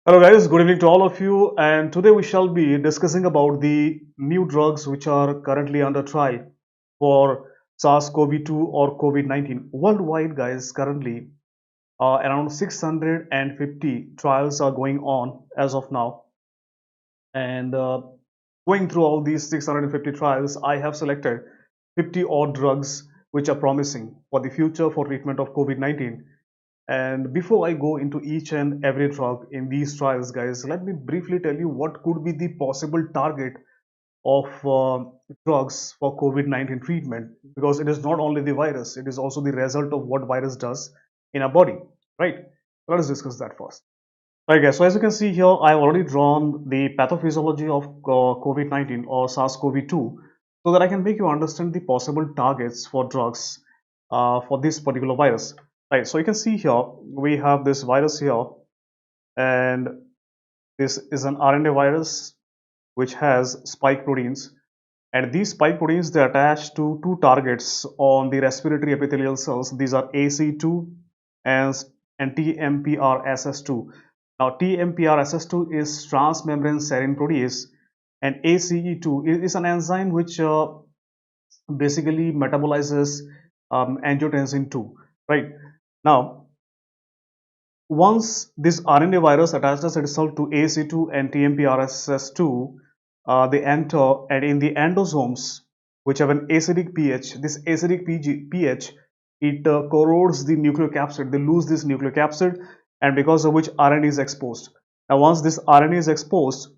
Hello guys, good evening to all of you, and today we shall be discussing about the new drugs which are currently under trial for SARS-CoV-2 or COVID-19. Worldwide guys, currently around 650 trials are going on as of now, and going through all these 650 trials, I have selected 50 odd drugs which are promising for the future for treatment of COVID-19. And before I go into each and every drug in these trials, guys, let me briefly tell you what could be the possible target of drugs for COVID-19 treatment, because it is not only the virus, it is also the result of what virus does in our body, right? Let us discuss that first. Right, guys, so as you can see here, I've already drawn the pathophysiology of COVID-19 or SARS-CoV-2 so that I can make you understand the possible targets for drugs for this particular virus. Right, so you can see here, we have this virus here, and this is an RNA virus which has spike proteins. And these spike proteins, they attach to two targets on the respiratory epithelial cells. These are AC2 and, and TMPRSS2. Now, TMPRSS2 is transmembrane serine protease, and ACE2 is an enzyme which basically metabolizes angiotensin 2. Right now, once this RNA virus attaches itself to ACE2 and TMPRSS2, they enter, and in the endosomes, which have an acidic pH, this acidic pH, it corrodes the nucleocapsid. They lose this nucleocapsid, and because of which RNA is exposed. Now, once this RNA is exposed,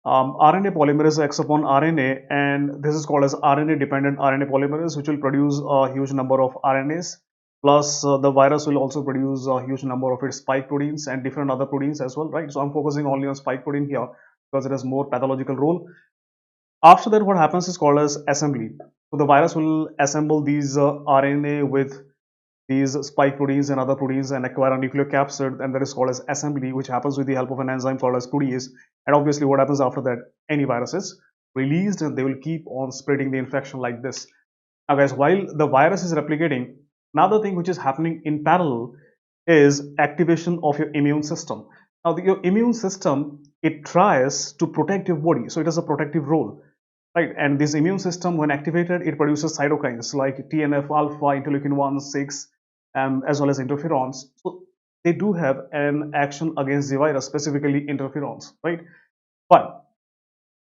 RNA polymerase acts upon RNA, and this is called as RNA-dependent RNA polymerase, which will produce a huge number of RNAs. Plus, the virus will also produce a huge number of its spike proteins and different other proteins as well, right? So I'm focusing only on spike protein here because it has more pathological role. After that, what happens is called as assembly. So the virus will assemble these RNA with these spike proteins and other proteins and acquire a nucleocapsid, and that is called as assembly, which happens with the help of an enzyme called as protease. And obviously what happens after that, any virus is released and they will keep on spreading the infection like this. Now guys, while the virus is replicating, another thing which is happening in parallel is activation of your immune system. Now your immune system, it tries to protect your body, so it has a protective role, right? And this immune system, when activated, it produces cytokines like TNF alpha, interleukin 1, 6, as well as interferons. So they do have an action against the virus, specifically interferons, right? But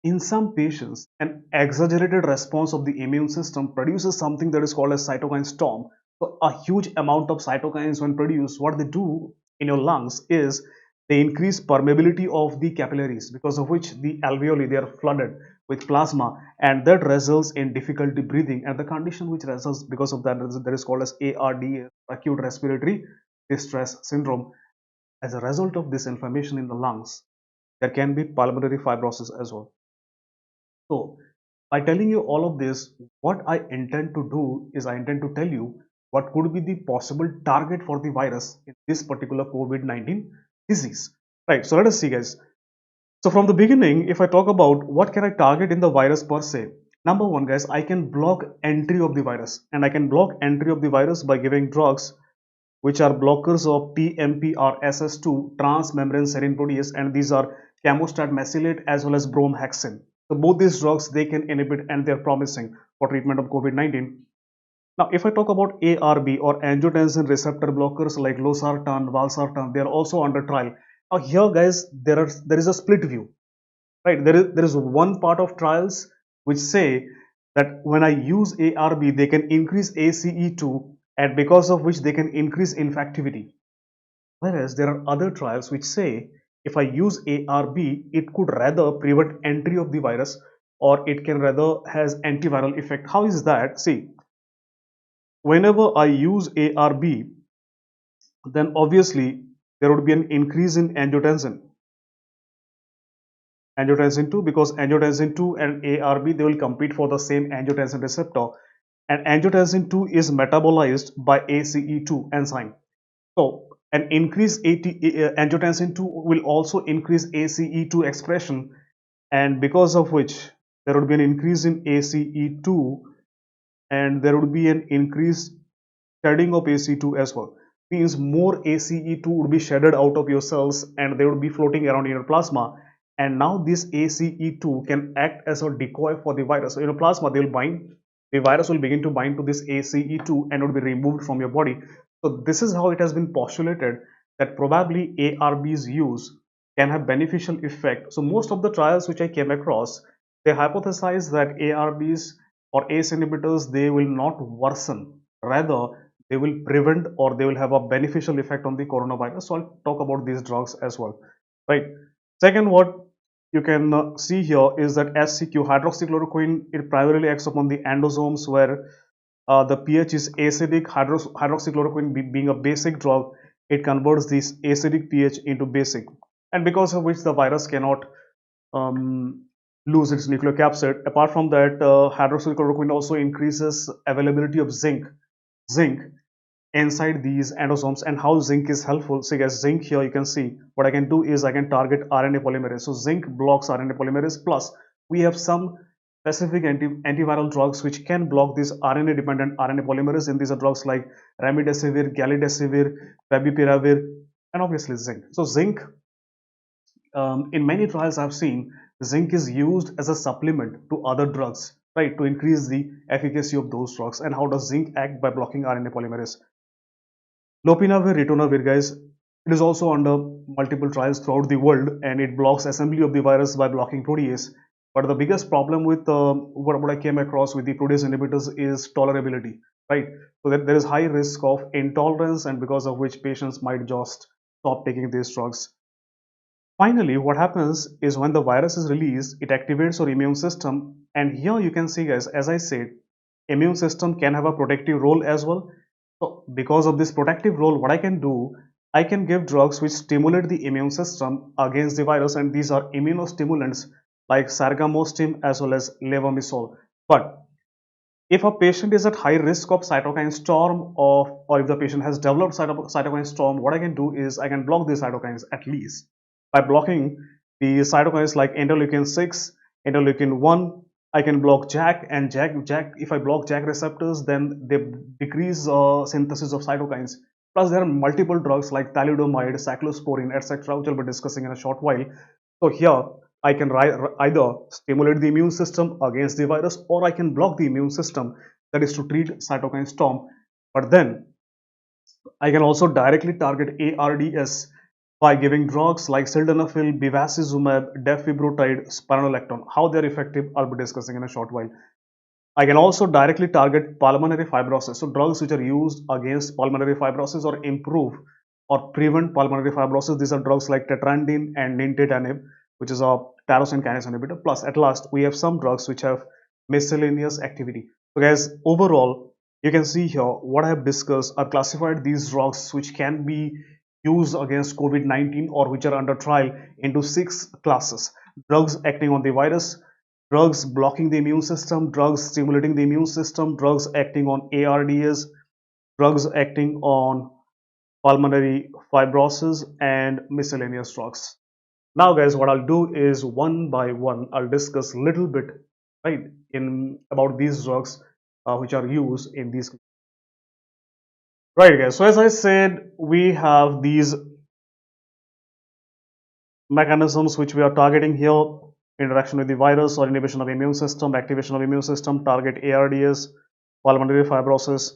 in some patients, an exaggerated response of the immune system produces something that is called as cytokine storm. So a huge amount of cytokines, when produced, what they do in your lungs is they increase permeability of the capillaries, because of which the alveoli, they are flooded with plasma, and that results in difficulty breathing. And the condition which results because of that is called as ARDS, acute respiratory distress syndrome. As a result of this inflammation in the lungs, there can be pulmonary fibrosis as well. So, by telling you all of this, what I intend to do is I intend to tell you what could be the possible target for the virus in this particular COVID-19 disease. Right, so let us see, guys. So, from the beginning, if I talk about what can I target in the virus per se, number one, guys, I can block entry of the virus, and I can block entry of the virus by giving drugs which are blockers of TMPRSS2, transmembrane serine protease, and these are camostat mesylate as well as bromhexin. So both these drugs, they can inhibit, and they're promising for treatment of COVID-19. Now, if I talk about ARB or angiotensin receptor blockers like losartan, valsartan, they are also under trial. Now here, guys, there is a split view, right? There is one part of trials which say that when I use ARB, they can increase ACE2, and because of which they can increase infectivity. Whereas there are other trials which say if I use ARB, it could rather prevent entry of the virus, or it can rather has antiviral effect. How is that? See, whenever I use ARB, then obviously there would be an increase in angiotensin 2, because angiotensin 2 and ARB, they will compete for the same angiotensin receptor, and angiotensin 2 is metabolized by ACE2 enzyme. So an increased angiotensin 2 will also increase ACE2 expression, and because of which there would be an increase in ACE2, and there would be an increased shedding of ACE2 as well. means more ACE2 would be shedded out of your cells and they would be floating around in your plasma. And now this ACE2 can act as a decoy for the virus. So in your plasma, they will bind, the virus will begin to bind to this ACE2 and would be removed from your body. So this is how it has been postulated that probably ARB's use can have beneficial effect. So most of the trials which I came across, they hypothesize that ARBs or ACE inhibitors, they will not worsen, rather they will prevent or they will have a beneficial effect on the coronavirus. So I'll talk about these drugs as well, right? Second, what you can see here is that SCQ, hydroxychloroquine, it primarily acts upon the endosomes where the pH is acidic. Hydroxychloroquine being a basic drug, it converts this acidic pH into basic, and because of which the virus cannot lose its nucleocapsid. Apart from that, hydroxychloroquine also increases availability of zinc inside these endosomes. And how zinc is helpful, so guys, zinc here you can see what I can do is I can target RNA polymerase. So zinc blocks RNA polymerase, plus we have some specific antiviral drugs which can block this RNA dependent RNA polymerase, and these are drugs like remdesivir, galidesivir, favipiravir, and obviously zinc. So zinc, in many trials I've seen, zinc is used as a supplement to other drugs, right, to increase the efficacy of those drugs. And how does zinc act? By blocking RNA polymerase. Lopinavir, ritonavir, guys, it is also under multiple trials throughout the world, and it blocks assembly of the virus by blocking protease. But the biggest problem with what I came across with the protease inhibitors is tolerability, right? So that there is high risk of intolerance, and because of which patients might just stop taking these drugs. Finally, what happens is when the virus is released, it activates our immune system. And here you can see, guys, as I said, immune system can have a protective role as well. So because of this protective role, what I can do, I can give drugs which stimulate the immune system against the virus, and these are immunostimulants like sargamostim as well as levamisole. But if a patient is at high risk of cytokine storm, or if the patient has developed cytokine storm, what I can do is I can block the cytokines at least by blocking the cytokines like interleukin 6, interleukin 1. I can block JAK, and JAK, if I block JAK receptors, then they decrease synthesis of cytokines. Plus, there are multiple drugs like thalidomide, cyclosporine, etc., which I'll be discussing in a short while. So here, I can either stimulate the immune system against the virus, or I can block the immune system, that is to treat cytokine storm. But then I can also directly target ARDS by giving drugs like sildenafil, bevacizumab, defibrotide, spironolactone. How they are effective, I'll be discussing in a short while. I can also directly target pulmonary fibrosis. So drugs which are used against pulmonary fibrosis or improve or prevent pulmonary fibrosis, these are drugs like tetraandine and nintedanib, which is a tyrosine kinase inhibitor. Plus, at last, we have some drugs which have miscellaneous activity. So guys, overall, you can see here what I have discussed are classified these drugs which can be used against COVID-19 or which are under trial into 6 classes. Drugs acting on the virus, drugs blocking the immune system, drugs stimulating the immune system, drugs acting on ARDS, drugs acting on pulmonary fibrosis, and miscellaneous drugs. Now guys, what I'll do is one by one I'll discuss little bit, right, in about these drugs which are used in these. Right guys, so as I said, we have these mechanisms which we are targeting here: interaction with the virus or inhibition of immune system, activation of immune system, target ARDS, pulmonary fibrosis,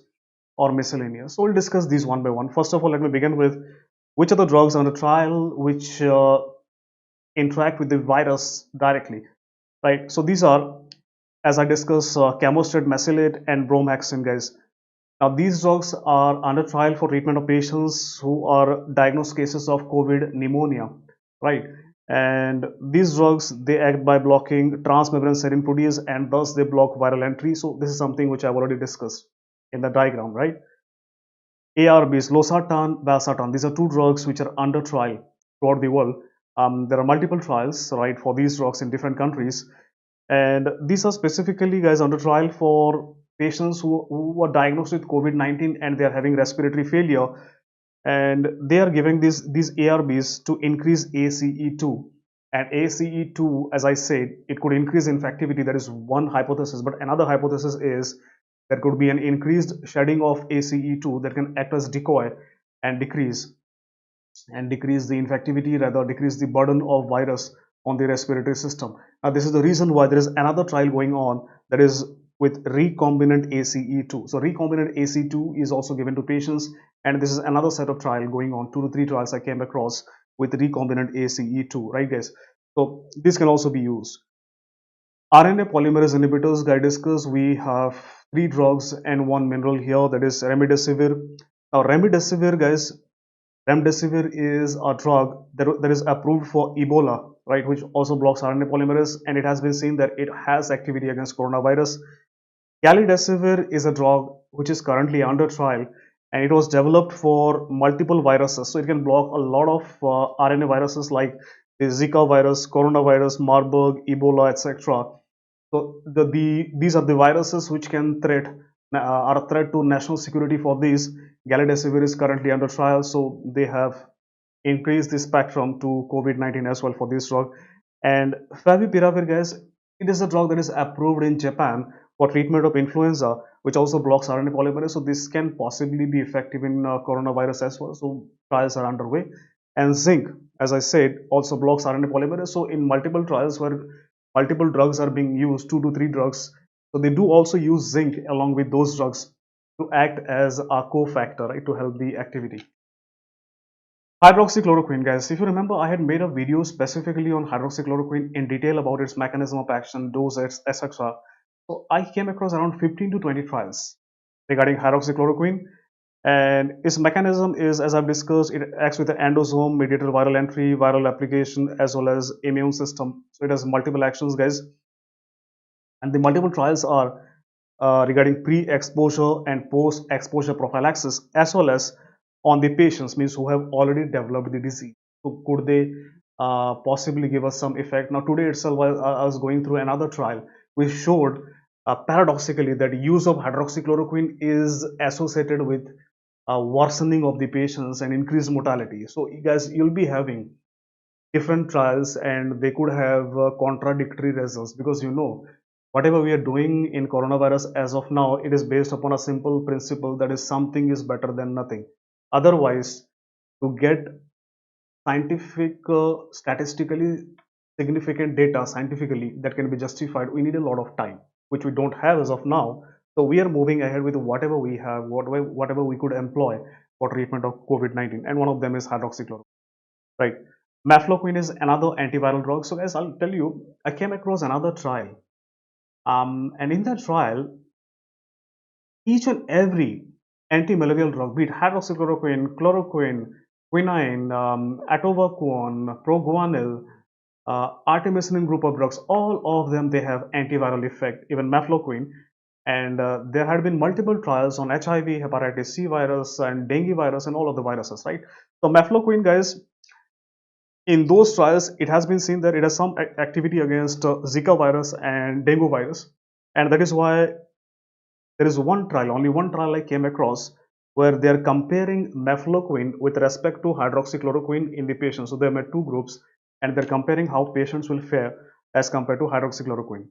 or miscellaneous. So we'll discuss these one by one. First of all, let me begin with which are the drugs on the trial which interact with the virus directly, right? So these are, as I discussed, camostrate, mesylate, and bromohexine, guys. Now these drugs are under trial for treatment of patients who are diagnosed cases of COVID pneumonia, right? And these drugs, they act by blocking transmembrane serine protease, and thus they block viral entry. So this is something which I've already discussed in the diagram, right? ARBs, losartan, valsartan, these are two drugs which are under trial throughout the world. There are multiple trials, right, for these drugs in different countries, and these are specifically, guys, under trial for patients who are diagnosed with COVID-19 and they are having respiratory failure, and they are giving these ARBs to increase ACE2. And ACE2, as I said, it could increase infectivity. That is one hypothesis, but another hypothesis is there could be an increased shedding of ACE2 that can act as decoy, and decrease the infectivity, rather decrease the burden of virus on the respiratory system. Now, this is the reason why there is another trial going on, that is with recombinant ACE2. So recombinant ACE2 is also given to patients, and this is another set of trial going on, 2 to 3 trials I came across with recombinant ACE2, right guys? So this can also be used. RNA polymerase inhibitors, guys, discuss, we have 3 drugs and 1 mineral here, that is remdesivir. Now remdesivir, guys, remdesivir is a drug that is approved for Ebola, right, which also blocks RNA polymerase, and it has been seen that it has activity against coronavirus. Galidesivir is a drug which is currently under trial, and it was developed for multiple viruses, so it can block a lot of RNA viruses like the Zika virus, coronavirus, Marburg, Ebola, etc. So these are the viruses which can are a threat to national security. For these, galidesivir is currently under trial, so they have increased the spectrum to COVID-19 as well for this drug. And favipiravir, guys, it is a drug that is approved in Japan for treatment of influenza, which also blocks RNA polymerase. So this can possibly be effective in coronavirus as well. So trials are underway. And zinc, as I said, also blocks RNA polymerase. So in multiple trials where multiple drugs are being used, 2 to 3 drugs, so they do also use zinc along with those drugs to act as a cofactor, right, to help the activity. Hydroxychloroquine, guys, if you remember, I had made a video specifically on hydroxychloroquine in detail about its mechanism of action, dosage, etc. So I came across around 15 to 20 trials regarding hydroxychloroquine, and its mechanism is, as I've discussed, it acts with the endosome, mediated viral entry, viral application, as well as immune system. So it has multiple actions, guys, and the multiple trials are regarding pre-exposure and post-exposure prophylaxis, as well as on the patients, means who have already developed the disease. So could they possibly give us some effect? Now today itself, I was going through another trial which showed paradoxically that use of hydroxychloroquine is associated with worsening of the patients and increased mortality. So you guys, you'll be having different trials and they could have contradictory results, because whatever we are doing in coronavirus as of now, it is based upon a simple principle, that is something is better than nothing. Otherwise, to get scientific statistically significant data scientifically that can be justified, we need a lot of time, which we don't have as of now. So we are moving ahead with whatever we have, whatever we could employ for treatment of COVID-19, and one of them is hydroxychloroquine, right? Mefloquine is another antiviral drug. So guys, I'll tell you, I came across another trial, and in that trial, each and every anti-malarial drug, be it hydroxychloroquine, chloroquine, quinine, atovaquone, proguanil, artemisinin group of drugs, all of them, they have antiviral effect, even mefloquine. And there had been multiple trials on HIV, hepatitis C virus, and dengue virus, and all of the viruses, right? So mefloquine, guys, in those trials, it has been seen that it has some activity against Zika virus and dengue virus, and that is why there is one trial, only one trial I came across, where they are comparing mefloquine with respect to hydroxychloroquine in the patients. So they made 2 groups, and they're comparing how patients will fare as compared to hydroxychloroquine.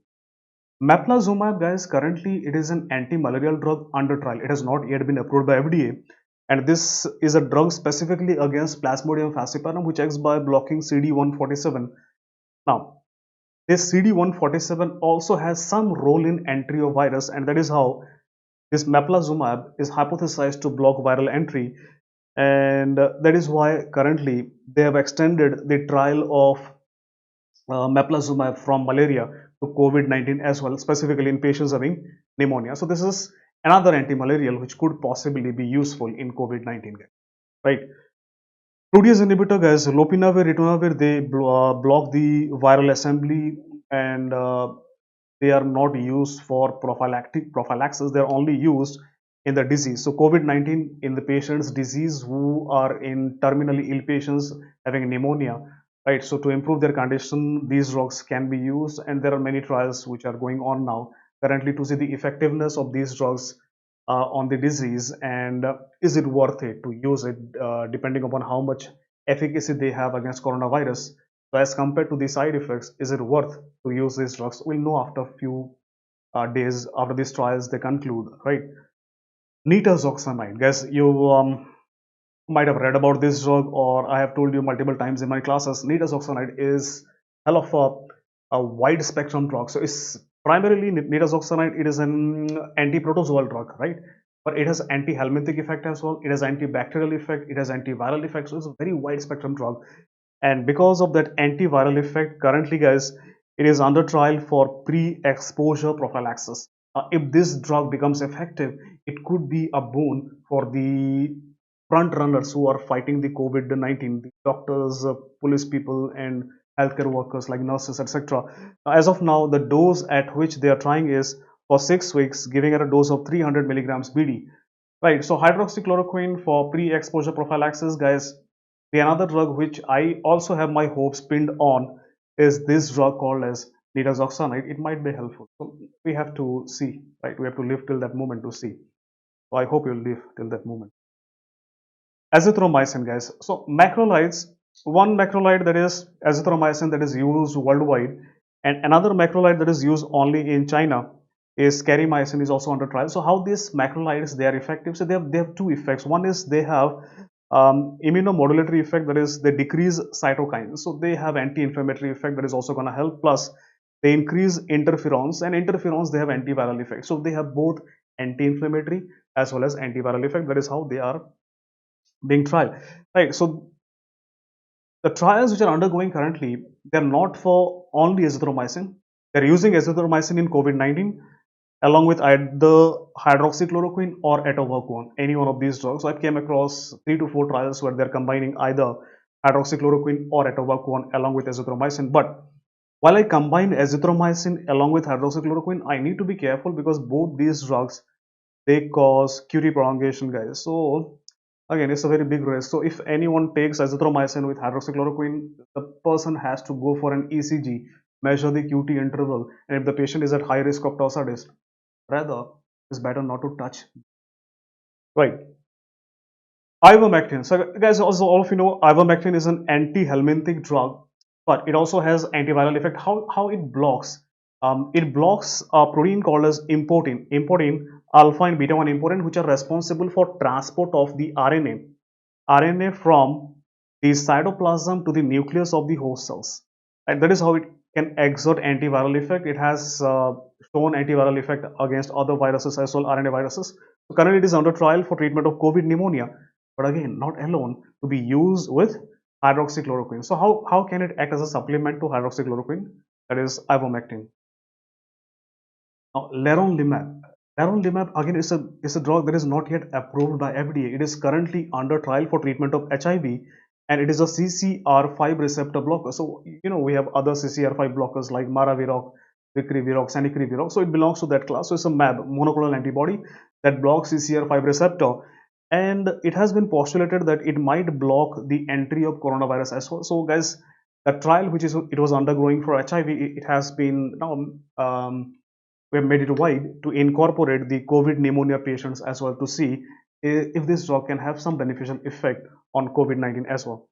Meplazumab, guys, currently it is an anti-malarial drug under trial. It has not yet been approved by FDA, and this is a drug specifically against Plasmodium falciparum, which acts by blocking CD147. Now, this CD147 also has some role in entry of virus, and that is how this meplazumab is hypothesized to block viral entry, and that is why currently they have extended the trial of meplazumab from malaria to COVID-19 as well, specifically in patients having pneumonia. So this is another anti-malarial which could possibly be useful in COVID-19, right? Protease inhibitor, guys, lopinavir, ritonavir, they block the viral assembly, and they are not used for prophylaxis. They are only used in the disease. So COVID-19 in the patients disease who are in terminally ill patients having pneumonia, right? So to improve their condition, these drugs can be used, and there are many trials which are going on now currently to see the effectiveness of these drugs on the disease, and is it worth it to use it, depending upon how much efficacy they have against coronavirus. So as compared to the side effects, is it worth to use these drugs? We'll know after a few days after these trials they conclude, right? Nitazoxamide, guys, you might have read about this drug, or I have told you multiple times in my classes, nitazoxanide is hell of a wide spectrum drug. So it's primarily nitazoxanide. It is an anti-protozoal drug, right? But it has anti-helminthic effect as well. It has antibacterial effect. It has antiviral effect. So it's a very wide spectrum drug. And because of that antiviral effect, currently, guys, it is under trial for pre-exposure prophylaxis. If this drug becomes effective, it could be a boon for the front runners who are fighting the COVID-19, the doctors, police people, and healthcare workers like nurses, etc. As of now, the dose at which they are trying is for 6 weeks, giving it a dose of 300 milligrams BD. Right, so hydroxychloroquine for pre-exposure prophylaxis, guys. The another drug which I also have my hopes pinned on is this drug called as nitazoxanide. It might be helpful. So we have to see, right? We have to live till that moment to see. So I hope you'll live till that moment. Azithromycin, guys. So macrolides, one macrolide that is azithromycin that is used worldwide, and another macrolide that is used only in China is carimycin is also under trial. So how these macrolides they are effective? So they have two effects. One is they have immunomodulatory effect, that is they decrease cytokines. So they have anti-inflammatory effect that is also going to help. Plus they increase interferons, and interferons they have antiviral effect. So they have both anti-inflammatory as well as antiviral effect. That is how they are being tried, right? So the trials which are undergoing currently, they're not for only azithromycin. They're using azithromycin in COVID-19 along with either hydroxychloroquine or atovaquone, any one of these drugs. So I came across 3 to 4 trials where they're combining either hydroxychloroquine or atovaquone along with azithromycin. But while I combine azithromycin along with hydroxychloroquine, I need to be careful because both these drugs they cause QT prolongation, guys. So again, it's a very big risk. So if anyone takes azithromycin with hydroxychloroquine, the person has to go for an ECG, measure the QT interval, and if the patient is at high risk of torsades, rather it's better not to touch. Right. Ivermectin. So guys, also all of you know ivermectin is an anti-helminthic drug, but it also has antiviral effect. How it blocks? It blocks a protein called as importin, alpha and beta 1 importin, which are responsible for transport of the RNA from the cytoplasm to the nucleus of the host cells. And that is how it can exert antiviral effect. It has shown antiviral effect against other viruses as well, RNA viruses. So currently it is under trial for treatment of COVID pneumonia, but again, not alone, to be used with hydroxychloroquine. So how can it act as a supplement to hydroxychloroquine? That is ivermectin. Now, leronlimab. Leronlimab again is a drug that is not yet approved by FDA. It is currently under trial for treatment of HIV, and it is a CCR5 receptor blocker. So you know we have other CCR5 blockers like Maraviroc, Vicreviroc, Sanicreviroc. So it belongs to that class. So it's a MAB, monoclonal antibody that blocks CCR5 receptor, and it has been postulated that it might block the entry of coronavirus as well. So guys, the trial which is it was undergoing for HIV, it has been now we have made it wide to incorporate the COVID pneumonia patients as well to see if this drug can have some beneficial effect on COVID-19 as well.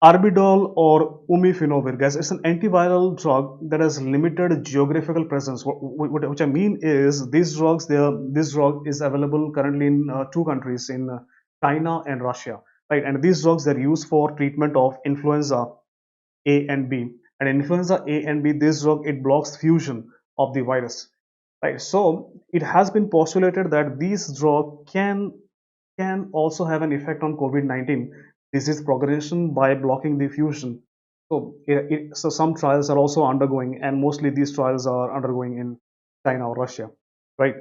Arbidol or umifinovir, guys, it's an antiviral drug that has limited geographical presence. Which I mean is this drug is available currently in two countries, in China and Russia, right? And these drugs they're used for treatment of influenza A and B. And influenza A and B, this drug it blocks fusion of the virus, right? So it has been postulated that this drug can also have an effect on COVID-19 disease progression by blocking the fusion. So so some trials are also undergoing, and mostly these trials are undergoing in China or Russia, right?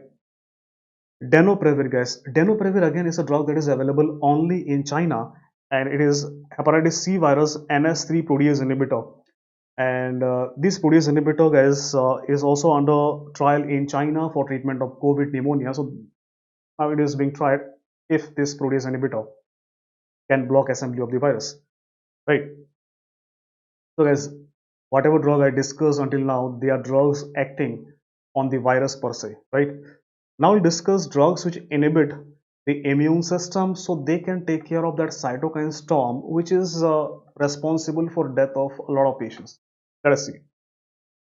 Denoprevir, guys. Denoprevir again is a drug that is available only in China, and it is hepatitis C virus NS3 protease inhibitor. And this protease inhibitor, guys, is also under trial in China for treatment of COVID pneumonia. So now it is being tried if this protease inhibitor can block assembly of the virus, right? So guys, whatever drug I discussed until now, they are drugs acting on the virus per se, right? Now we'll discuss drugs which inhibit the immune system so they can take care of that cytokine storm which is responsible for death of a lot of patients. Let us see.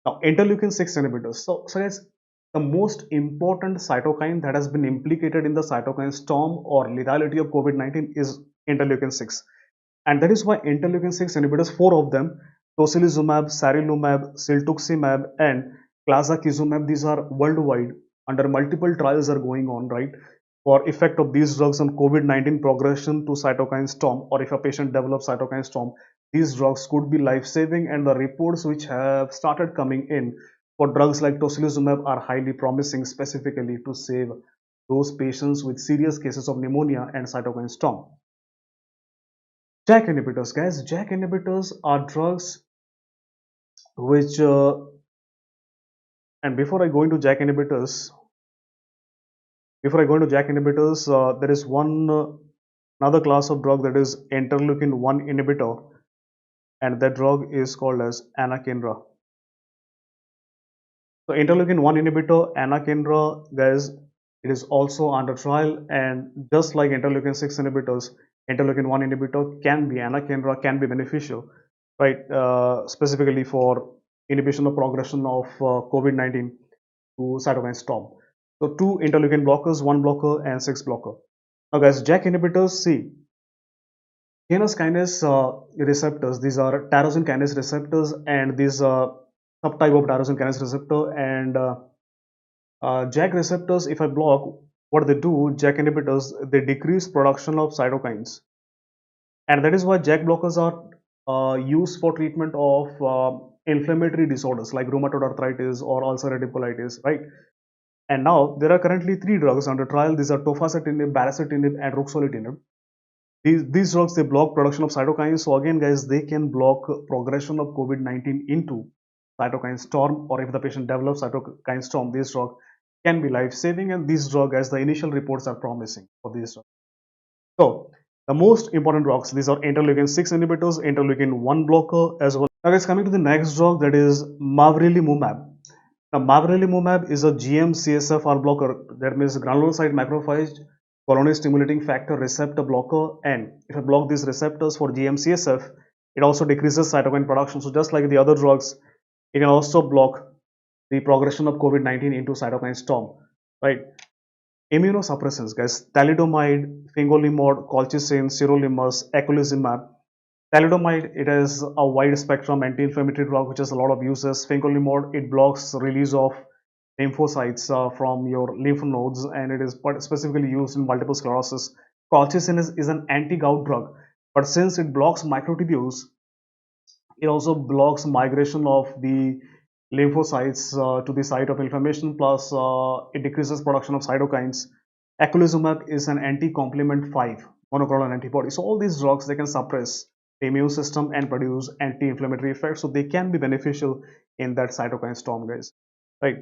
Now interleukin 6 inhibitors. So guys, the most important cytokine that has been implicated in the cytokine storm or lethality of COVID-19 is interleukin 6. And that is why interleukin 6 inhibitors, four of them, tocilizumab, sarilumab, siltuximab, and clazakizumab, these are worldwide under multiple trials are going on, right? For effect of these drugs on COVID-19 progression to cytokine storm, or if a patient develops cytokine storm, these drugs could be life-saving, and the reports which have started coming in for drugs like tocilizumab are highly promising, specifically to save those patients with serious cases of pneumonia and cytokine storm. JAK inhibitors, guys. JAK inhibitors are drugs which, and before I go into JAK inhibitors, there is one another class of drug, that is interleukin 1 inhibitor, and that drug is called as anakinra. So interleukin 1 inhibitor, anakinra, guys, it is also under trial, and just like interleukin 6 inhibitors, interleukin 1 inhibitor anakinra can be beneficial, right? Specifically for inhibition of progression of COVID-19 to cytokine storm. So two interleukin blockers, one blocker and six blocker. Now guys, JAK inhibitors, see, Janus kinase receptors, these are tyrosine kinase receptors, and these subtype of tyrosine kinase receptor, and JAK receptors, if I block, what they do, JAK inhibitors, they decrease production of cytokines, and that is why JAK blockers are used for treatment of inflammatory disorders like rheumatoid arthritis or ulcerative colitis, right? And now there are currently three drugs under trial. These are tofacitinib, baricitinib, and ruxolitinib. These drugs, they block production of cytokines. So again, guys, they can block progression of COVID-19 into cytokine storm, or if the patient develops cytokine storm, this drug can be life-saving, and these drug, as the initial reports are promising for these drugs. So the most important drugs, these are interleukin 6 inhibitors, interleukin 1 blocker as well. Now guys, coming to the next drug, that is mavrilimumab. Now mavrilimumab is a GM-CSF-R blocker, that means granulocyte macrophage colony stimulating factor receptor blocker, and if I block these receptors for GM-CSF, it also decreases cytokine production. So just like the other drugs, it can also block the progression of COVID-19 into cytokine storm, right? Immunosuppressants, guys, thalidomide, fingolimod, colchicine, sirolimus, eculizumab. Thalidomide, it is a wide spectrum anti-inflammatory drug which has a lot of uses. Fingolimod, it blocks release of lymphocytes from your lymph nodes, and it is specifically used in multiple sclerosis. Colchicine is an anti-gout drug, but since it blocks microtubules, it also blocks migration of the lymphocytes to the site of inflammation, plus it decreases production of cytokines. Eculizumab is an anti-complement 5 monoclonal antibody. So all these drugs, they can suppress the immune system and produce anti-inflammatory effects, so they can be beneficial in that cytokine storm, guys, right?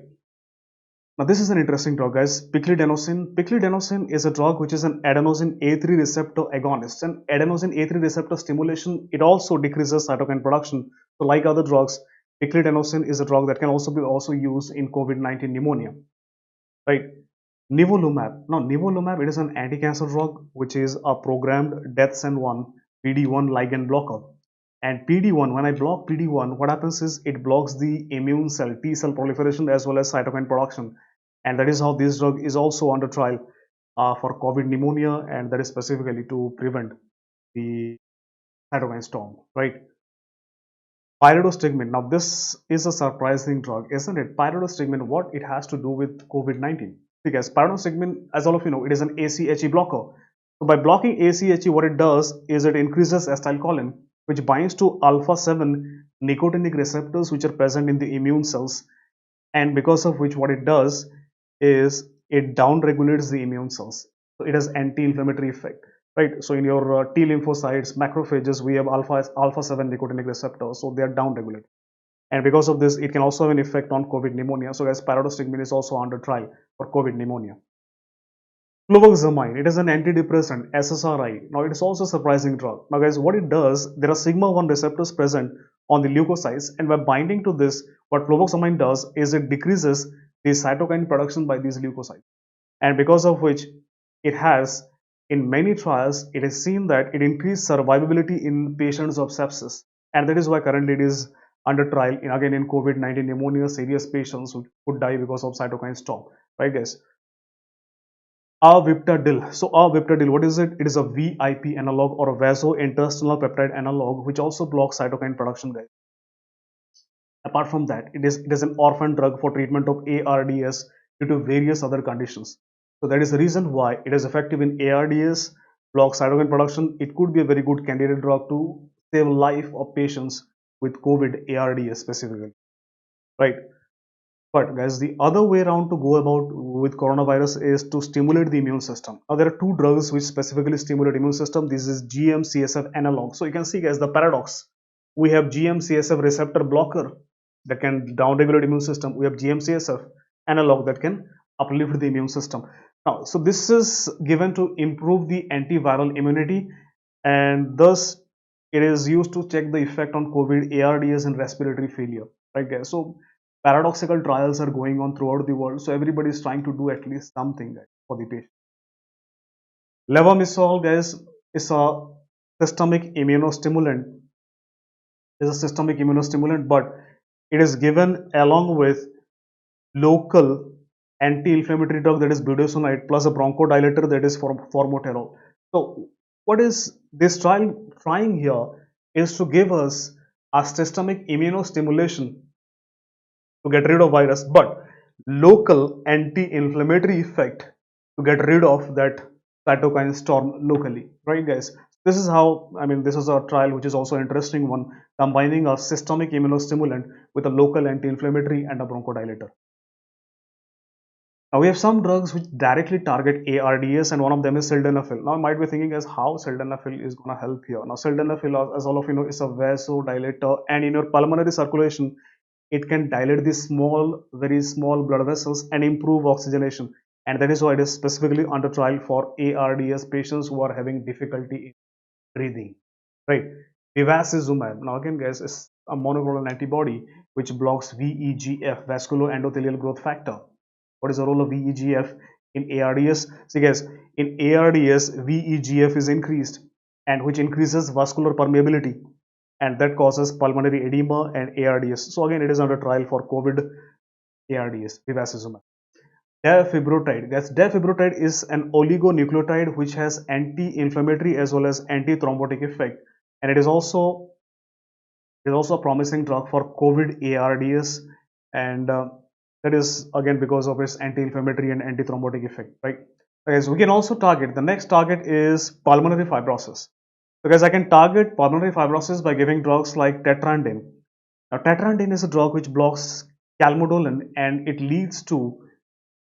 Now this is an interesting drug, guys, piclidenosin. Piclidenosin is a drug which is an adenosine A3 receptor agonist, and adenosine A3 receptor stimulation, it also decreases cytokine production. So like other drugs, piclidenosin is a drug that can also be used in COVID-19 pneumonia, right? Nivolumab. Now nivolumab, it is an anti-cancer drug which is a programmed DEathSEN1 PD1 ligand blocker. And PD1, when I block PD1, what happens is it blocks the immune cell, T cell proliferation as well as cytokine production. And that is how this drug is also under trial for COVID pneumonia, and that is specifically to prevent the cytokine storm, right? Pyridostigmine. Now this is a surprising drug, isn't it? Pyridostigmine, what it has to do with COVID-19? Because pyridostigmine, as all of you know, it is an ACHE blocker. So by blocking ACHE, what it does is it increases acetylcholine, which binds to alpha-7 nicotinic receptors which are present in the immune cells, and because of which what it does is it downregulates the immune cells. So it has anti-inflammatory effect, right? So in your T lymphocytes, macrophages, we have alpha-7 nicotinic receptors, so they are downregulated. And because of this, it can also have an effect on COVID pneumonia. So guys, pyridostigmine is also under trial for COVID pneumonia. Fluvoxamine, it is an antidepressant, SSRI. Now it is also a surprising drug. Now guys, what it does, there are sigma-1 receptors present on the leukocytes, and by binding to this, what fluvoxamine does is it decreases the cytokine production by these leukocytes. And because of which it has, in many trials, it is seen that it increased survivability in patients of sepsis. And that is why currently it is under trial in again in COVID-19 pneumonia, serious patients who could die because of cytokine storm, right guys? Aviptadil. So aviptadil, what is it? It is a VIP analog or a vasointestinal peptide analog which also blocks cytokine production, guys. Apart from that, it is an orphan drug for treatment of ARDS due to various other conditions. So that is the reason why it is effective in ARDS, blocks cytokine production. It could be a very good candidate drug to save life of patients with COVID ARDS specifically, right? But guys, the other way around to go about with coronavirus is to stimulate the immune system. Now there are two drugs which specifically stimulate immune system. This is GM-CSF analog. So you can see guys the paradox. We have GM-CSF receptor blocker that can downregulate immune system. We have GM-CSF analog that can uplift the immune system. Now, so this is given to improve the antiviral immunity, and thus it is used to check the effect on COVID, ARDS, and respiratory failure. Right, guys? So paradoxical trials are going on throughout the world, so everybody is trying to do at least something, guys, for the patient. Levamisole, guys, is a systemic immunostimulant. Is a systemic immunostimulant, but it is given along with local anti-inflammatory drug, that is budesonide, plus a bronchodilator, that is formoterol. So what is this trial trying here is to give us a systemic immunostimulation to get rid of virus, but local anti-inflammatory effect to get rid of that cytokine storm locally, right guys? This is how, I mean, this is a trial which is also interesting one, combining a systemic immunostimulant with a local anti-inflammatory and a bronchodilator. Now we have some drugs which directly target ARDS, and one of them is sildenafil. Now you might be thinking as how sildenafil is going to help here. Now sildenafil, as all of you know, is a vasodilator, and in your pulmonary circulation it can dilate the small, very small blood vessels and improve oxygenation, and that is why it is specifically under trial for ARDS patients who are having difficulty in breathing, right? Bevacizumab, now again guys, is a monoclonal antibody which blocks VEGF, vascular endothelial growth factor. What is the role of VEGF in ARDS? See guys, in ARDS VEGF is increased, and which increases vascular permeability, and that causes pulmonary edema and ARDS. So again, it is under trial for COVID ARDS, bevacizumab. Dapivirotide. Guys, dapivirotide is an oligonucleotide which has anti-inflammatory as well as anti-thrombotic effect, and it is also a promising drug for COVID ARDS, and that is again because of its anti-inflammatory and anti-thrombotic effect, right? Okay, so we can also target, the next target is pulmonary fibrosis. Because I can target pulmonary fibrosis by giving drugs like tetraandin. Now, tetraandin is a drug which blocks calmodulin, and it leads to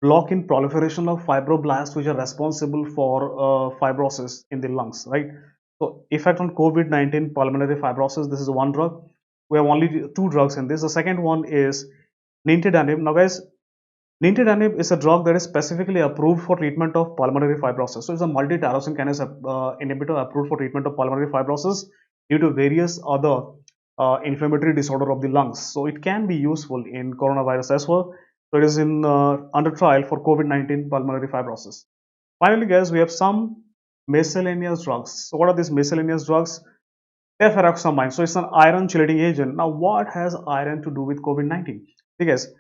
block in proliferation of fibroblasts, which are responsible for fibrosis in the lungs, right? So, effect on COVID-19 pulmonary fibrosis. This is one drug. We have only two drugs in this. The second one is nintedanib. Now, guys, nintedanib is a drug that is specifically approved for treatment of pulmonary fibrosis. So it's a multi-tyrosine kinase inhibitor approved for treatment of pulmonary fibrosis due to various other inflammatory disorder of the lungs. So it can be useful in coronavirus as well. So it is in under trial for COVID-19 pulmonary fibrosis. Finally, guys, we have some miscellaneous drugs. So what are these miscellaneous drugs? Deferoxamine. So it's an iron chelating agent. Now, what has iron to do with COVID-19? Because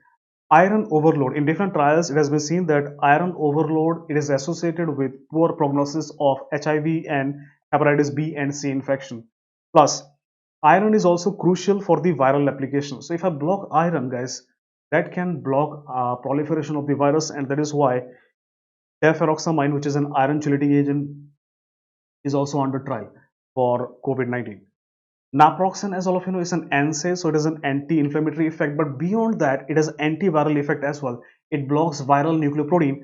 iron overload, in different trials it has been seen that iron overload, it is associated with poor prognosis of HIV and hepatitis B and C infection. Plus iron is also crucial for the viral application. So if I block iron, guys, that can block proliferation of the virus, and that is why deferoxamine, which is an iron chelating agent, is also under trial for COVID-19. Naproxen, as all of you know, is an NSAID, so it is an anti-inflammatory effect, but beyond that, it has antiviral effect as well. It blocks viral nucleoprotein,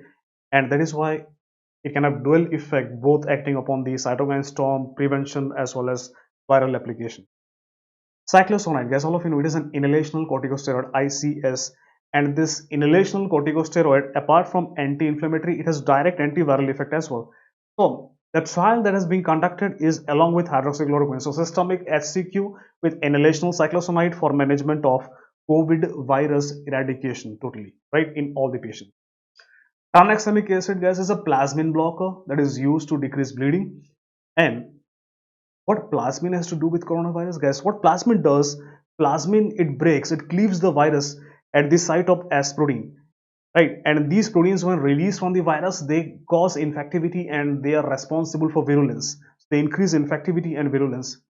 and that is why it can have dual effect, both acting upon the cytokine storm prevention as well as viral application. Cyclosonide, guys, all of you know, it is an inhalational corticosteroid, ICS, and this inhalational corticosteroid, apart from anti-inflammatory, it has direct antiviral effect as well. So the trial that has been conducted is along with hydroxychloroquine, so systemic HCQ with inhalational cyclosonide for management of COVID virus eradication totally, right, in all the patients. Tranexamic acid, guys, is a plasmin blocker that is used to decrease bleeding. And what plasmin has to do with coronavirus, guys? What plasmin does, plasmin, it breaks, it cleaves the virus at the site of S protein, right? And these proteins, when released from the virus, they cause infectivity and they are responsible for virulence. They increase infectivity and virulence.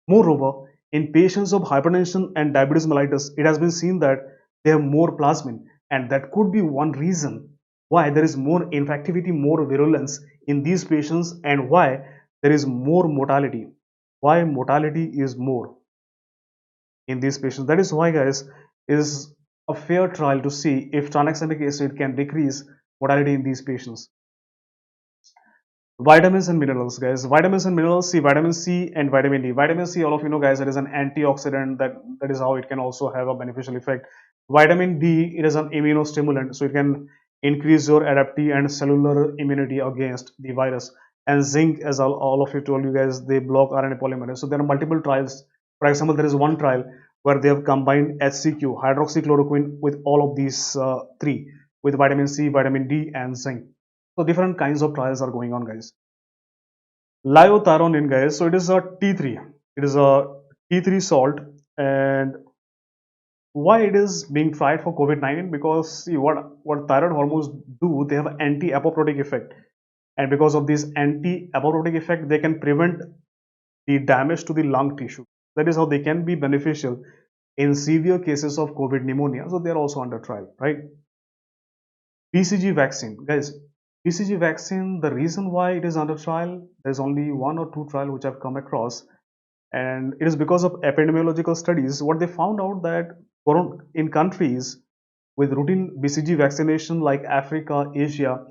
Moreover, in patients of hypertension and diabetes mellitus, it has been seen that they have more plasmin, and that could be one reason why there is more infectivity, more virulence in these patients, and why there is more mortality. Why mortality is more in these patients? That is why, guys, is a fair trial to see if tranexamic acid can decrease mortality in these patients. Vitamins and minerals, guys. Vitamins and minerals. See, vitamin C and vitamin D. Vitamin C, all of you know, guys, it is an antioxidant. That is how it can also have a beneficial effect. Vitamin D, it is an immunostimulant, so it can increase your adaptive and cellular immunity against the virus. And zinc, as all of you told you guys, they block RNA polymerase. So there are multiple trials. For example, there is one trial where they have combined HCQ, hydroxychloroquine, with all of these three, with vitamin C, vitamin D, and zinc. So different kinds of trials are going on, guys. Liothyronine, guys. So it is a T3. It is a T3 salt, and why it is being tried for COVID-19? Because see what thyroid hormones do, they have anti-apoptotic effect, and because of this anti-apoptotic effect, they can prevent the damage to the lung tissue. That is how they can be beneficial in severe cases of COVID pneumonia. So they are also under trial, right? BCG vaccine, guys. BCG vaccine, the reason why it is under trial, there's only one or two trial which I've come across, and it is because of epidemiological studies. What they found out that in countries with routine BCG vaccination like Africa, Asia,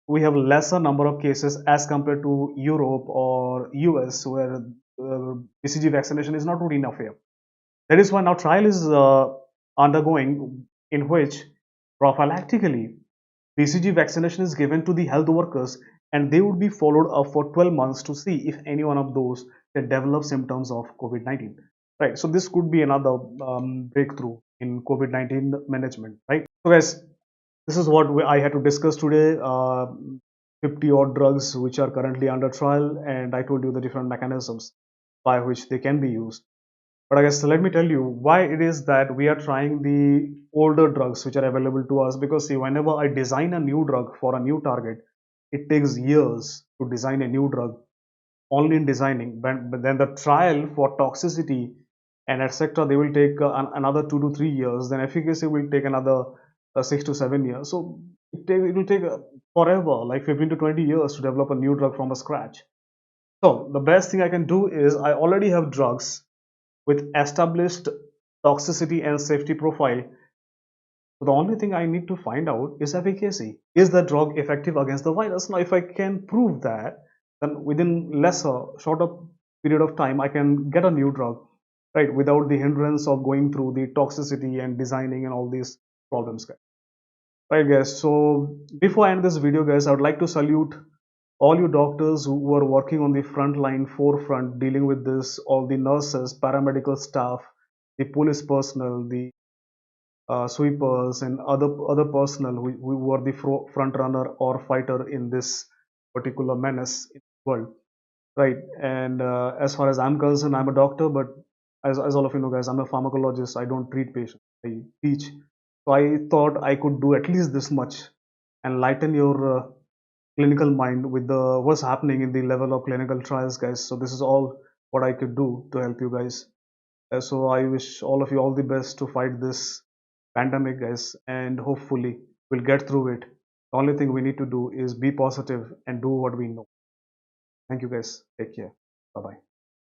we have lesser number of cases as compared to Europe or US, where BCG vaccination is not routine affair. That is why now trial is undergoing, in which prophylactically BCG vaccination is given to the health workers, and they would be followed up for 12 months to see if any one of those can develop symptoms of COVID-19. Right. So this could be another breakthrough in COVID-19 management. Right. So guys, this is what I had to discuss today. 50 odd drugs which are currently under trial, and I told you the different mechanisms by which they can be used. But I guess let me tell you why it is that we are trying the older drugs which are available to us. Because see, whenever I design a new drug for a new target, it takes years to design a new drug only in designing. But then the trial for toxicity and etc. they will take another 2 to 3 years. Then efficacy will take another 6 to 7 years. So it will take forever, like 15 to 20 years to develop a new drug from a scratch. So the best thing I can do is I already have drugs with established toxicity and safety profile. So the only thing I need to find out is efficacy. Is the drug effective against the virus? Now, if I can prove that, then within shorter period of time, I can get a new drug, right, without the hindrance of going through the toxicity and designing and all these problems, guys. Right, guys. So before I end this video, guys, I would like to salute all you doctors who are working on the front line, forefront, dealing with this, all the nurses, paramedical staff, the police personnel, the sweepers, and other personnel who were the front runner or fighter in this particular menace in the world, right? And as far as I'm concerned, I'm a doctor, but as all of you know, guys, I'm a pharmacologist. I don't treat patients, I teach. So I thought I could do at least this much and lighten your clinical mind with the what's happening in the level of clinical trials, guys. So this is all what I could do to help you guys. So I wish all of you all the best to fight this pandemic, guys, and hopefully we'll get through it. The only thing we need to do is be positive and do what we know. Thank you, guys. Take care. Bye bye.